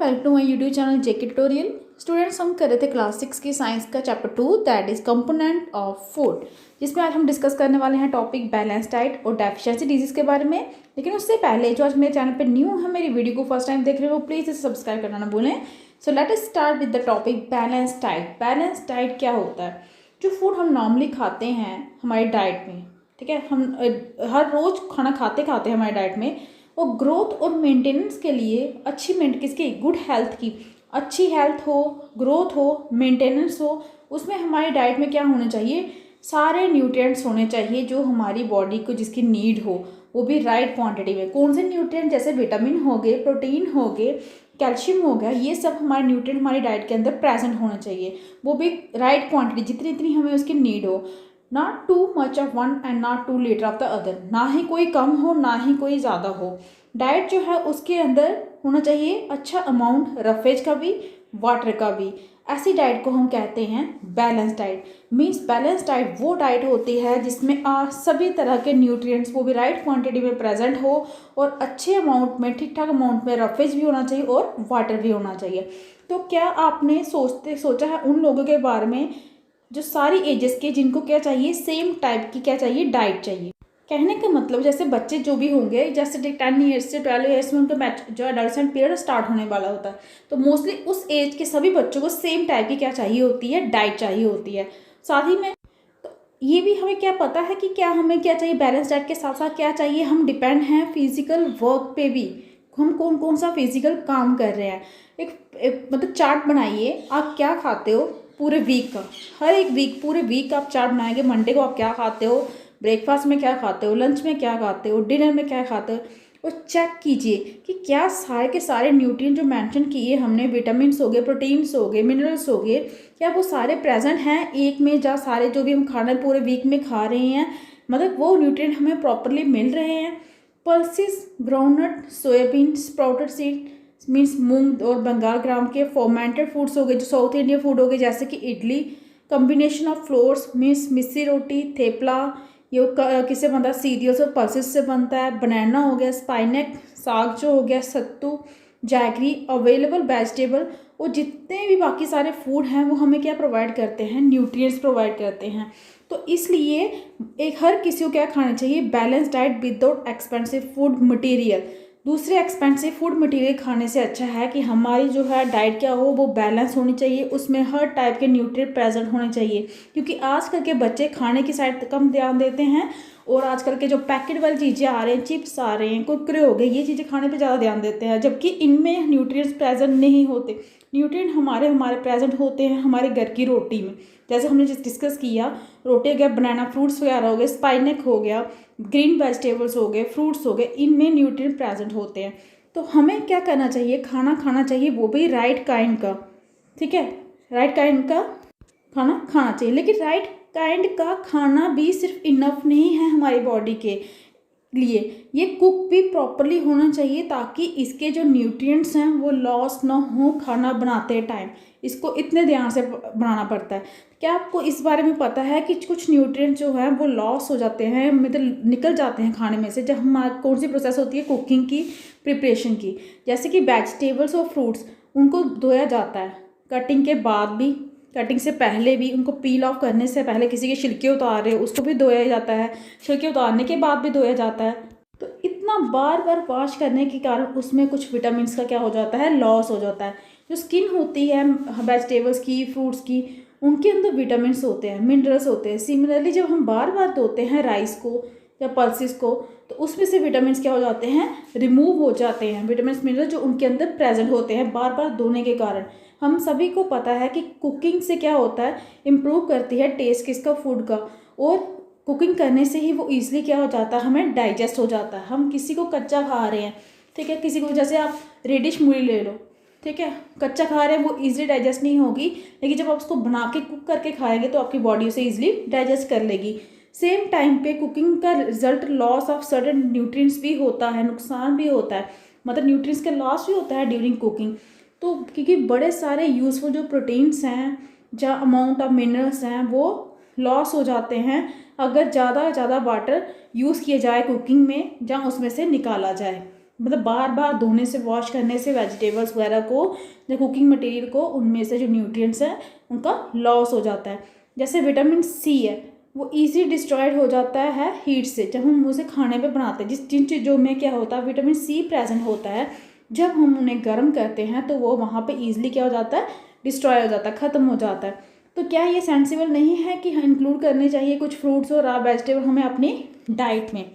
Welcome to my YouTube channel JK tutorial. Students, हम कर रहे थे क्लास 6 की साइंस का chapter 2 that is component of food, जिसमें आज हम डिस्कस करने वाले हैं टॉपिक बैलेंस डाइट और डेफिशिएंसी डिजीज के बारे में। लेकिन उससे पहले जो आज मेरे चैनल पे न्यू है, मेरी वीडियो को फर्स्ट टाइम देख रहे हो, प्लीज़ इसे सब्सक्राइब करना ना भूलें। So let us start with the topic balance diet. Balance diet क्या होता है? जो फूड हम नॉर्मली खाते हैं हमारी डाइट में, ठीक है, हम हर रोज़ खाना खाते हैं हमारी डाइट में, वो ग्रोथ और मेंटेनेंस के लिए अच्छी किसकी गुड हेल्थ की, अच्छी हेल्थ हो, ग्रोथ हो, मेंटेनेंस हो, उसमें हमारी डाइट में क्या होना चाहिए? सारे न्यूट्रिएंट्स होने चाहिए जो हमारी बॉडी को जिसकी नीड हो, वो भी राइट क्वांटिटी में। कौन से न्यूट्रिएंट? जैसे विटामिन हो गए, प्रोटीन हो गए, कैल्शियम हो गया, ये सब हमारे न्यूट्रिएंट हमारी डाइट के अंदर प्रेजेंट होना चाहिए, वो भी राइट क्वांटिटी, जितनी जितनी हमें उसकी नीड हो। Not too much of one and not too little of the other, ना ही कोई कम हो ना ही कोई ज़्यादा हो। डाइट जो है उसके अंदर होना चाहिए अच्छा अमाउंट रफेज का भी, वाटर का भी। ऐसी डाइट को हम कहते हैं balance diet. Means balance diet वो डाइट होती है जिसमें सभी तरह के न्यूट्रिएंट्स वो भी राइट क्वांटिटी में प्रेजेंट हो और अच्छे अमाउंट में, ठीक ठाक अमाउंट में रफेज भी होना चाहिए और वाटर भी होना चाहिए। तो क्या आपने सोचा है उन लोगों के बारे में जो सारी एजेस के, जिनको क्या चाहिए? सेम टाइप की क्या चाहिए? डाइट चाहिए। कहने का मतलब जैसे बच्चे जो भी होंगे, जैसे 10 ईयर्स से 12 ईयर्स में उनका जो एडोलसेंट पीरियड स्टार्ट होने वाला होता है, तो मोस्टली उस एज के सभी बच्चों को सेम टाइप की क्या चाहिए होती है? डाइट चाहिए होती है। साथ ही में तो ये भी हमें क्या पता है कि क्या हमें क्या चाहिए? बैलेंस डाइट के साथ साथ क्या चाहिए? हम डिपेंड हैं फिजिकल वर्क पे भी, हम कौन कौन सा फिजिकल काम कर रहे हैं। एक मतलब चार्ट बनाइए, आप क्या खाते हो पूरे वीक का, हर एक वीक, पूरे वीक आप चार्ट बनाएंगे। मंडे को आप क्या खाते हो, ब्रेकफास्ट में क्या खाते हो, लंच में क्या खाते हो, डिनर में क्या खाते हो, और चेक कीजिए कि क्या सारे के सारे न्यूट्रिएंट जो मेंशन किए हमने, विटामिन्स हो गए, प्रोटीन्स हो गए, मिनरल्स हो गए, क्या वो सारे प्रेजेंट हैं एक में? जा सारे जो भी हम खाना पूरे वीक में खा रहे हैं, मतलब वो न्यूट्रिएंट हमें प्रॉपरली मिल रहे हैं? Pulses, groundnut, soybean, sprouted seed means मूंग और बंगाल ग्राम के, फर्मेंटेड फूड्स हो गए जो साउथ इंडियन फूड हो गए जैसे कि idli, combination of flours means मिस्सी रोटी, थेपला, ये किससे बनता है? सीरियल्स और पल्सेस से बनता है। बनाना हो गया, स्पाइनेक, साग जो हो गया, सत्तू, जैगरी, अवेलेबल वेजिटेबल, और जितने भी बाकी सारे फूड हैं वो हमें क्या प्रोवाइड करते हैं? न्यूट्रिएंट्स प्रोवाइड करते हैं। तो इसलिए एक हर किसी को क्या खाना चाहिए? Balance diet without expensive food material. दूसरे एक्सपेंसिव फूड मटेरियल खाने से अच्छा है कि हमारी जो है डाइट क्या हो, वो बैलेंस होनी चाहिए, उसमें हर टाइप के न्यूट्रिएंट प्रेजेंट होने चाहिए। क्योंकि आजकल के बच्चे खाने की साइड कम ध्यान देते हैं और आजकल के जो पैकेट वाली चीज़ें आ रहे हैं, चिप्स आ रहे हैं, कुरकुरे हो गए, ये चीज़ें खाने पे ज़्यादा ध्यान देते हैं, जबकि इनमें न्यूट्रिएंट्स प्रेजेंट नहीं होते। न्यूट्रिएंट हमारे प्रेजेंट होते हैं हमारे घर की रोटी में। जैसे हमने जिस डिस्कस किया, रोटी हो गया, बनाना फ्रूट्स वगैरह हो गए, स्पाइनेक हो गया, ग्रीन वेजिटेबल्स हो गए, फ्रूट्स हो गए, इनमें न्यूट्रिएंट प्रेजेंट होते हैं। तो हमें क्या करना चाहिए? खाना चाहिए, वो भी राइट काइंड का, ठीक है, राइट काइंड का खाना खाना चाहिए। लेकिन राइट काइंड का खाना भी सिर्फ इनफ नहीं है हमारी बॉडी के लिए, ये कुक भी प्रॉपरली होना चाहिए ताकि इसके जो न्यूट्रिएंट्स हैं वो लॉस ना हो खाना बनाते टाइम। इसको इतने ध्यान से बनाना पड़ता है। क्या आपको इस बारे में पता है कि कुछ न्यूट्रिएंट्स जो है वो लॉस हो जाते हैं, मतलब निकल जाते हैं खाने में से, जब हमारी कौन सी प्रोसेस होती है? कुकिंग की, प्रिपरेशन की। जैसे कि वेजिटेबल्स और फ्रूट्स, उनको धोया जाता है कटिंग के बाद भी, कटिंग से पहले भी, उनको पील ऑफ करने से पहले, किसी के छिलके उतार रहे हो उसको भी धोया जाता है, छिलके उतारने के बाद भी धोया जाता है। तो इतना बार बार वॉश करने के कारण उसमें कुछ विटामिन्स का क्या हो जाता है? लॉस हो जाता है। जो स्किन होती है वेजिटेबल्स की, फ्रूट्स की, उनके अंदर विटामिन्स होते हैं, मिनरल्स होते हैं। सिमिलरली जब हम बार बार धोते हैं राइस को या पल्सेस को, तो उसमें से विटामिन्स क्या हो जाते हैं? रिमूव हो जाते हैं। विटामिन्स, मिनरल जो उनके अंदर प्रेजेंट होते हैं बार बार धोने के कारण। हम सभी को पता है कि कुकिंग से क्या होता है? इम्प्रूव करती है टेस्ट किसका? फूड का। और कुकिंग करने से ही वो ईजिली क्या हो जाता है? हमें डाइजेस्ट हो जाता है। हम किसी को कच्चा खा रहे हैं, ठीक है, किसी को, जैसे आप रेडिश मूली ले लो, ठीक है, कच्चा खा रहे हैं, वो ईजिली डाइजेस्ट नहीं होगी, लेकिन जब आप उसको बना के कुक करके खाएंगे तो आपकी बॉडी उसे ईजिली डाइजेस्ट कर लेगी। सेम टाइम पे कुकिंग का result loss of certain nutrients भी होता है, नुकसान भी होता है, मतलब न्यूट्रिएंट्स का लॉस भी होता है ड्यूरिंग कुकिंग। तो क्योंकि बड़े सारे यूजफुल जो प्रोटीन्स हैं, जो अमाउंट ऑफ मिनरल्स हैं, वो लॉस हो जाते हैं अगर ज़्यादा वाटर यूज़ किए जाए कुकिंग में, जहाँ उसमें से निकाला जाए। मतलब बार बार धोने से, वॉश करने से वेजिटेबल्स वगैरह को, जो कुकिंग मटेरियल को, उनमें से जो न्यूट्रिएंट्स हैं उनका लॉस हो जाता है। जैसे विटामिन सी है, वो ईजी डिस्ट्रॉयड हो जाता है हीट से, जब हम उसे खाने पे बनाते हैं। जिन चीज़ों में क्या होता है, विटामिन सी प्रेजेंट होता है, जब हम उन्हें गर्म करते हैं तो वो वहाँ पे ईजिली क्या हो जाता है, डिस्ट्रॉय हो जाता है, ख़त्म हो जाता है। तो क्या ये सेंसिबल नहीं है कि इंक्लूड करने चाहिए कुछ फ्रूट्स और वेजिटेबल हमें अपनी डाइट में?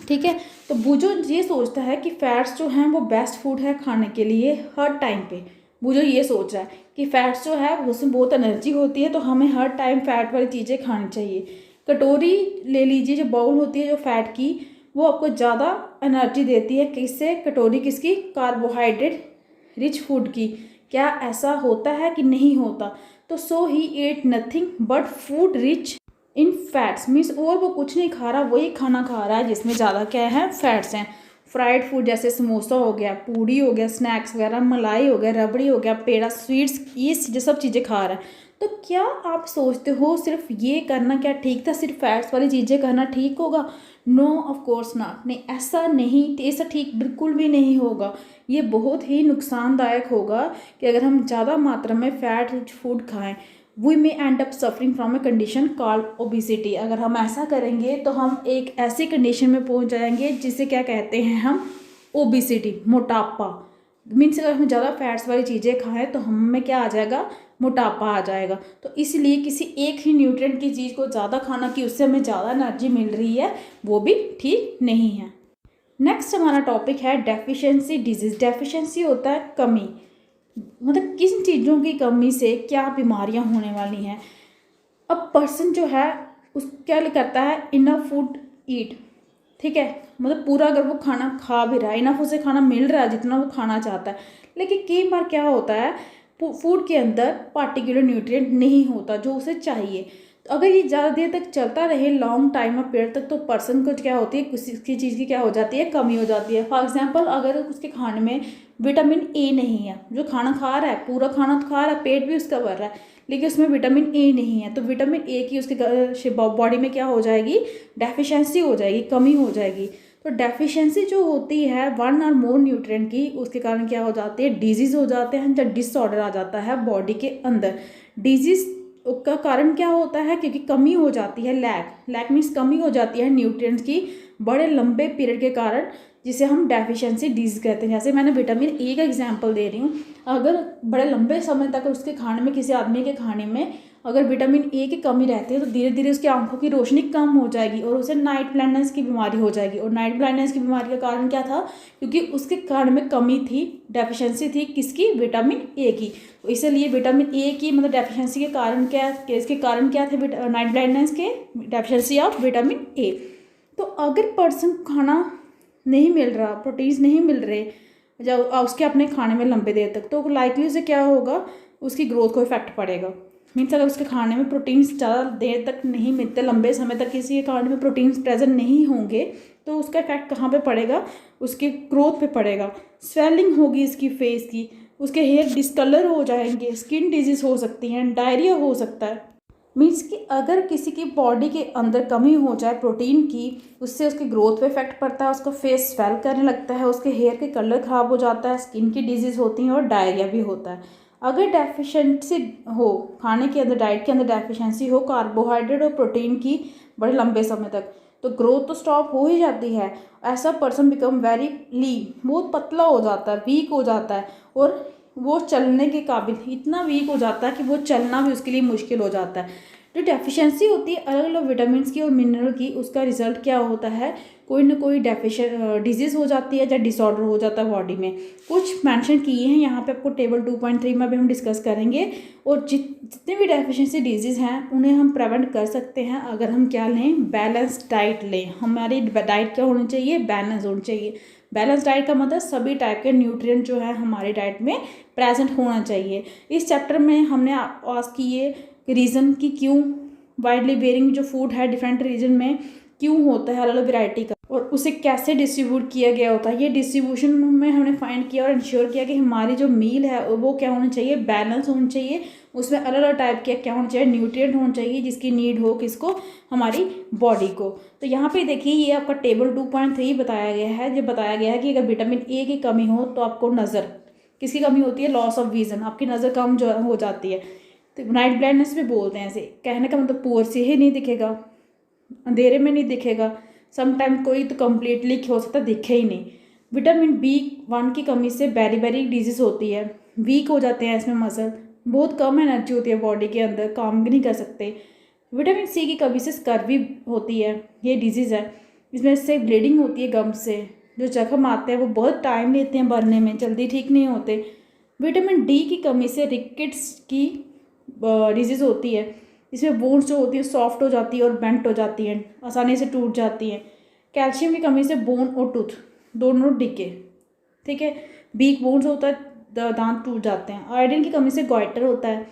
ठीक है, तो वो जो ये सोचता है कि फैट्स जो हैं वो बेस्ट फूड है खाने के लिए हर टाइम पे, वो जो ये सोच रहा है कि फैट्स जो है उसमें बहुत एनर्जी होती है, तो हमें हर टाइम फैट वाली चीज़ें खानी चाहिए। कटोरी ले लीजिए, जो बाउल होती है जो फैट की, वो आपको ज़्यादा एनर्जी देती है। किससे? कटोरी किसकी? कार्बोहाइड्रेट रिच फूड की। क्या ऐसा होता है कि नहीं होता? तो so he ate nothing but food rich in fats, means और वो कुछ नहीं खा रहा, वही खाना खा रहा है जिसमें ज़्यादा क्या है, फैट्स हैं। फ्राइड फूड जैसे समोसा हो गया, पूड़ी हो गया, स्नैक्स वगैरह, मलाई हो गया, रबड़ी हो गया, पेड़ा, स्वीट्स, ये सब चीज़ें खा रहा है। तो क्या आप सोचते हो सिर्फ ये करना क्या ठीक था, सिर्फ फैट्स वाली चीज़ें करना ठीक होगा? No, of course not. नहीं, ऐसा नहीं, ऐसा ठीक बिल्कुल भी नहीं होगा। ये बहुत ही नुकसानदायक होगा कि अगर हम ज़्यादा मात्रा में फैट रिच फूड खाएं, we may end up suffering from a condition called obesity. अगर हम ऐसा करेंगे तो हम एक ऐसी कंडीशन में पहुंच जाएंगे जिसे क्या कहते हैं हम, ओबिसिटी, मोटापा। मीन्स अगर हम ज़्यादा फैट्स वाली चीज़ें खाएं तो हमें क्या आ जाएगा, मोटापा आ जाएगा। तो इसलिए किसी एक ही न्यूट्रिएंट की चीज़ को ज़्यादा खाना कि उससे हमें ज़्यादा एनर्जी मिल रही है, वो भी ठीक नहीं है। नेक्स्ट हमारा टॉपिक है डेफिशिएंसी डिजीज़। डेफिशिएंसी होता है कमी, मतलब किन चीज़ों की कमी से क्या बीमारियां होने वाली हैं। अब पर्सन जो है उस क्या करता है, इनफ फूड ईट, ठीक है, मतलब पूरा अगर वो खाना खा भी रहा है, इनफ उसे खाना मिल रहा है जितना वो खाना चाहता है, लेकिन कई बार क्या होता है, फूड के अंदर पार्टिकुलर न्यूट्रिएंट नहीं होता जो उसे चाहिए। तो अगर ये ज़्यादा देर तक चलता रहे, लॉन्ग टाइम ऑफ पीरियड तक, तो पर्सन को क्या होती है, किसी चीज़ की क्या हो जाती है, कमी हो जाती है। फॉर एग्जांपल, अगर उसके खाने में विटामिन ए नहीं है, जो खाना खा रहा है, पूरा खाना तो खा रहा है, पेट भी उसका भर रहा है, लेकिन उसमें विटामिन ए नहीं है, तो विटामिन ए की उसके बॉडी में क्या हो जाएगी, डेफिशिएंसी हो जाएगी, कमी हो जाएगी। तो डेफिशिएंसी जो होती है वन और मोर न्यूट्रिएंट की, उसके कारण क्या हो जाती है, डिजीज़ हो जाते हैं, जब डिसऑर्डर आ जाता है बॉडी के अंदर। डिजीज़ का कारण क्या होता है, क्योंकि कमी हो जाती है, लैक मीन्स कमी हो जाती है न्यूट्रिएंट्स की बड़े लंबे पीरियड के कारण, जिसे हम डेफिशिएंसी डिजीज कहते हैं। जैसे मैंने विटामिन ए का एग्जांपल दे रही हूँ, अगर बड़े लंबे समय तक उसके खाने में, किसी आदमी के खाने में अगर विटामिन ए की कमी रहती है, तो धीरे धीरे उसकी आंखों की रोशनी कम हो जाएगी और उसे नाइट ब्लाइंडनेस की बीमारी हो जाएगी। और नाइट ब्लाइंडनेस की बीमारी का कारण क्या था, क्योंकि उसके खाने में कमी थी, डेफिशिएंसी थी, किसकी, विटामिन ए की। तो इसलिए विटामिन ए की मतलब डेफिशिएंसी के कारण क्या, इसके कारण क्या थे, नाइट ब्लाइंडनेस के, डेफिशिएंसी ऑफ विटामिन ए। तो अगर पर्सन खाना नहीं मिल रहा, प्रोटीन्स नहीं मिल रहे जब उसके अपने खाने में लंबे देर तक, तो लाइकली उसे क्या होगा, उसकी ग्रोथ को इफेक्ट पड़ेगा। मीन्स अगर उसके खाने में प्रोटीन्स ज़्यादा देर तक नहीं मिलते, लंबे समय तक किसी के खाने में प्रोटीन्स प्रेजेंट नहीं होंगे, तो उसका इफेक्ट कहाँ पे पड़ेगा, उसकी ग्रोथ पे पड़ेगा। स्वेलिंग होगी इसकी फेस की, उसके हेयर डिसकलर हो जाएंगे, स्किन डिजीज़ हो सकती हैं, डायरिया हो सकता है। मीन्स कि अगर किसी की बॉडी के अंदर कमी हो जाए प्रोटीन की, उससे उसकी ग्रोथ पे इफेक्ट पड़ता है, उसका फेस स्वेल करने लगता है, उसके हेयर के कलर ख़राब हो जाता है, स्किन की डिजीज़ होती हैं और डायरिया भी होता है। अगर डेफिशिएंसी हो खाने के अंदर, डाइट के अंदर डेफिशिएंसी हो कार्बोहाइड्रेट और प्रोटीन की बड़े लंबे समय तक, तो ग्रोथ तो स्टॉप हो ही जाती है। ऐसा पर्सन बिकम वेरी लीन, बहुत पतला हो जाता है, वीक हो जाता है, और वो चलने के काबिल इतना वीक हो जाता है कि वो चलना भी उसके लिए मुश्किल हो जाता है। जो डेफिशिएंसी होती है अलग अलग विटामिन की और मिनरल की, उसका रिजल्ट क्या होता है, कोई ना कोई डिजीज़ हो जाती है या डिसऑर्डर हो जाता है बॉडी में। कुछ मेंशन किए हैं यहाँ पे आपको टेबल 2.3 में भी हम डिस्कस करेंगे। और जितने भी डेफिशिएंसी डिजीज़ हैं उन्हें हम प्रिवेंट कर सकते हैं अगर हम क्या लें, बैलेंस डाइट लें। हमारी डाइट क्या होनी चाहिए, बैलेंस होनी चाहिए। बैलेंस डाइट का मतलब सभी टाइप के न्यूट्रिएंट जो है हमारी डाइट में प्रेजेंट होना चाहिए। इस चैप्टर में हमने आस्क किए रीज़न कि क्यों वाइडली वेरिंग जो फूड है डिफरेंट रीजन में क्यों होता है अलग अलग वैरायटी का, और उसे कैसे डिस्ट्रीब्यूट किया गया होता है। ये डिस्ट्रीब्यूशन में हमने फाइंड किया और इंश्योर किया कि हमारी जो मील है वो क्या होनी चाहिए, बैलेंस होनी चाहिए, उसमें अलग अलग टाइप के क्या होना चाहिए, न्यूट्रिएंट होना चाहिए जिसकी नीड हो किसको, हमारी बॉडी को। तो यहाँ पे देखिए ये आपका टेबल 2.3 बताया गया है, जो बताया गया है कि अगर विटामिन ए की कमी हो तो आपको नज़र किसकी कमी होती है, लॉस ऑफ विजन, आपकी नज़र कम जो हो जाती है। तो नाइट ब्लाइंडनेस भी बोलते हैं, ऐसे कहने का मतलब पुअर से ही नहीं दिखेगा, अंधेरे में नहीं दिखेगा, समटाइम कोई तो कम्प्लीटली हो सकता है दिखे ही नहीं। विटामिन B1 की कमी से बेरी डिजीज होती है, वीक हो जाते हैं इसमें मसल, बहुत कम एनर्जी होती है बॉडी के अंदर, काम भी नहीं कर सकते। विटामिन C की कमी से स्कर्वी होती है, ये डिजीज़ है, इसमें से ब्लीडिंग होती है गम से, जो जख्म आते हैं वो बहुत टाइम लेते हैं भरने में, जल्दी ठीक नहीं होते। विटामिन D की कमी से रिकेट्स की डिजीज़ होती है, इसमें बोन्स जो होती है सॉफ्ट हो जाती है और बेंट हो जाती हैं, आसानी से टूट जाती हैं। कैल्शियम की कमी से बोन और टूथ दोनों डिके, ठीक है, वीक बोन्स होता है, दांत टूट जाते हैं। आयोडीन की कमी से गॉइटर होता है,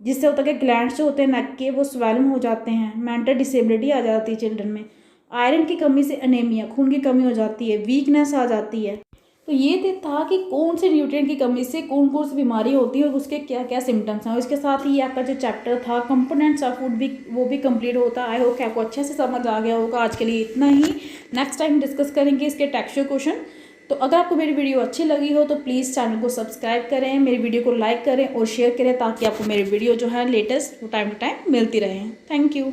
जिससे होता है कि ग्लैंड्स जो होते हैं नेक के वो स्वेलन हो जाते हैं, मेंटल डिसेबिलिटी आ जाती है चिल्ड्रन में। आयरन की कमी से एनीमिया, खून की कमी हो जाती है, वीकनेस आ जाती है। तो ये था कि कौन से न्यूट्रिएंट की कमी से कौन कौन सी बीमारी होती है और उसके क्या क्या सिम्टम्स हैं। और इसके साथ ही आपका जो चैप्टर था कंपोनेंट्स ऑफ फूड भी वो भी कंप्लीट होता है। आई होप कि आपको अच्छे से समझ आ गया होगा। आज के लिए इतना ही, नेक्स्ट टाइम डिस्कस करेंगे इसके टेक्सचर क्वेश्चन। तो अगर आपको मेरी वीडियो अच्छी लगी हो तो प्लीज़ चैनल को सब्सक्राइब करें, मेरी वीडियो को लाइक करें और शेयर करें, ताकि आपको मेरी वीडियो जो है लेटेस्ट टाइम टू टाइम मिलती रहे। Thank you.